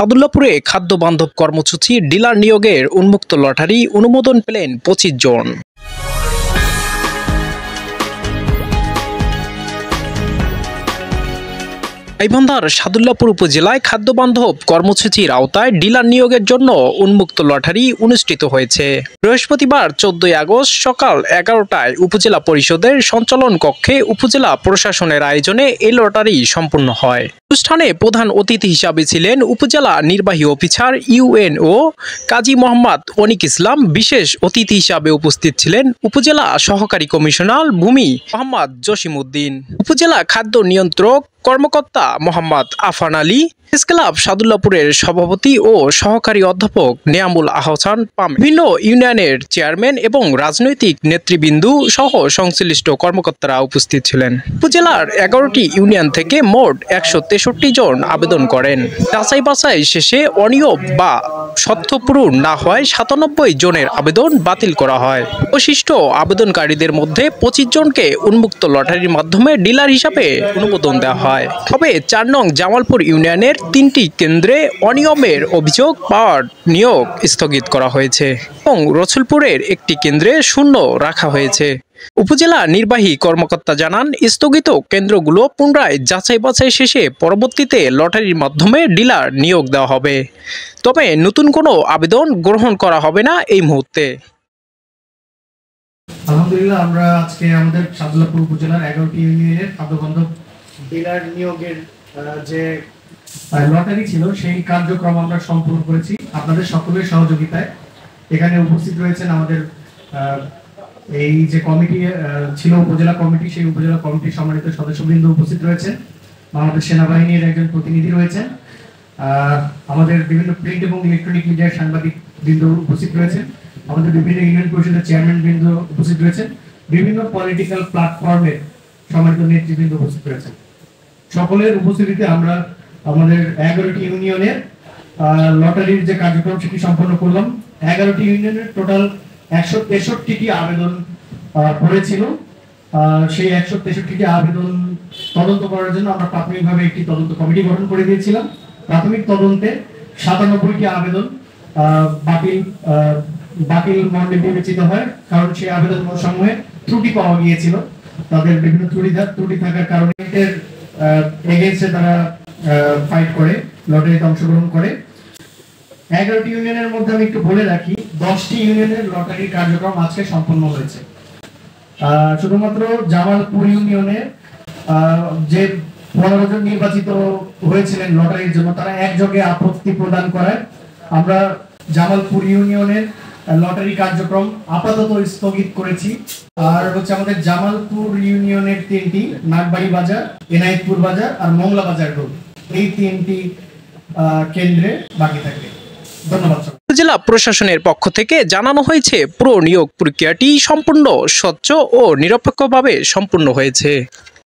সাদুল্লাপুরে খাদ্য বান্ধব কর্মসূচি ডিলার নিয়োগের উন্মুক্ত লটারি অনুমোদন পেলেন ২৫ জন। গাইবান্ধার সাদুল্লাপুর উপজেলায় খাদ্য বান্ধব কর্মসূচির আওতায় ডিলার নিয়োগের জন্য উন্মুক্ত লটারি অনুষ্ঠিত হয়েছে। বৃহস্পতিবার ১৪ আগস্ট সকাল ১১টায় উপজেলা পরিষদের সঞ্চালন কক্ষে উপজেলা প্রশাসনের আয়োজনে এই লটারি সম্পন্ন হয়। অনুষ্ঠানে প্রধান অতিথি হিসাবে ছিলেন উপজেলা নির্বাহী অফিসার ইউএনও কাজী মোহাম্মদ অনিক ইসলাম। বিশেষ অতিথি হিসাবে উপস্থিত ছিলেন উপজেলা সহকারী কমিশনার ভূমি মোহাম্মদ জসিম উদ্দিন, উপজেলা খাদ্য নিয়ন্ত্রক কর্মকর্তা মোহাম্মদ আফান আলী, প্রেস ক্লাব সাদুল্লাপুরের সভাপতি ও সহকারী অধ্যাপক নেয়ামুল আহসান পামে, বিভিন্ন ইউনিয়নের চেয়ারম্যান এবং রাজনৈতিক নেতৃবৃন্দ সহ সংশ্লিষ্ট কর্মকর্তারা উপস্থিত ছিলেন। উপজেলার ১১টি ইউনিয়ন থেকে মোট ১৬৩ জন আবেদন করেন। যাচাই বাছাই শেষে অনিয়ম বা সত্য পূরণ না হয় ৯৭ জনের আবেদন বাতিল করা হয়। অবশিষ্ট আবেদনকারীদের মধ্যে ২৫ জনকে উন্মুক্ত লটারির মাধ্যমে ডিলার হিসাবে অনুমোদন দেওয়া হয়। তবে ৪ নং জামালপুর ইউনিয়নের ৩টি কেন্দ্রে অনিয়মের অভিযোগ পাওয়ার নিয়োগ স্থগিত করা হয়েছে এবং রসুলপুরের একটি কেন্দ্রে শূন্য রাখা হয়েছে। উপজেলা নির্বাহী কর্মকর্তা জানান, স্থগিত কেন্দ্রগুলো পুনরায় যাচাই বাছাই শেষে পরবর্তীতে লটারির মাধ্যমে ডিলার নিয়োগ দেওয়া হবে। তবে নতুন কোনো আবেদন গ্রহণ করা হবে না এই মুহূর্তে। আলহামদুলিল্লাহ, আমরা আজকে আমাদের সাদুল্লাপুর উপজেলার ১১টি ইউনিয়নের খাদ্যবান্ধব ডিলার নিয়োগের যে লটারি ছিল সেই কার্যক্রম আমরা সম্পূর্ণ করেছি আপনাদের সকলের সহযোগিতায়। এখানে উপস্থিত রয়েছেন আমাদের এই যে কমিটি ছিল উপজেলা কমিটি, সেই উপজেলা কমিটির সম্মানিত সদস্যবৃন্দ উপস্থিত রয়েছেন, আমাদের সেনাবাহিনীর একজন প্রতিনিধি রয়েছেন, আমাদের বিভিন্ন প্রিন্ট এবং ইলেকট্রনিক মিডিয়ার সাংবাদিক বৃন্দ উপস্থিত রয়েছেন, আমাদের বিভিন্ন ইউনিয়ন পরিষদের চেয়ারম্যান বৃন্দ উপস্থিত রয়েছেন, বিভিন্ন পলিটিক্যাল প্ল্যাটফর্মের সম্মানিত নেতৃবৃন্দ উপস্থিত রয়েছেন। সকলের উপস্থিতিতে আমরা আমাদের ১১টি ইউনিয়নের লটারির যে কার্যক্রম সেটি সম্পন্ন করলাম। ১১টি ইউনিয়নের টোটাল ১৬৩টি আবেদন পড়েছিল। সেই ১৬৩টি আবেদন তদন্ত করার জন্য আমরা প্রাথমিকভাবে একটি তদন্ত কমিটি গঠন করে দিয়েছিলাম। প্রাথমিক তদন্তে ৯৭টি আবেদন বাতিল মর্মে বিবেচিত হয়, কারণ সেই আবেদন সমূহে ত্রুটি পাওয়া গিয়েছিল। তাদের বিভিন্ন ত্রুটি থাকার কারণে এগেইনস্টে তারা ফাইট করে, লটারিতে অংশগ্রহণ করে। ১১টি ইউনিয়নের মধ্যে আমি একটু বলে রাখি, 10টি ইউনিয়নের লটারির কার্যক্রম আজকে সম্পন্ন হয়েছে। শুধুমাত্র জামালপুর ইউনিয়নে যে ১৫ জন নির্বাচিত হয়েছিলেন লটারির জন্য, তারা একযোগে আপত্তি প্রদান করায় আমরা জামালপুর ইউনিয়নের লটারি কার্যক্রম আপাতত স্থগিত করেছি। আর হচ্ছে আমাদের জামালপুর ইউনিয়নের ৩টি, নাগবাড়ি বাজার, এনায়েতপুর বাজার আর মংলা বাজার রোড, এই ৩টি কেন্দ্রে বাকি থাকবে। ধন্যবাদ। জেলা প্রশাসনের পক্ষ থেকে জানানো হয়েছে, পুরো নিয়োগ প্রক্রিয়াটি সম্পূর্ণ স্বচ্ছ ও নিরপেক্ষভাবে সম্পূর্ণ হয়েছে।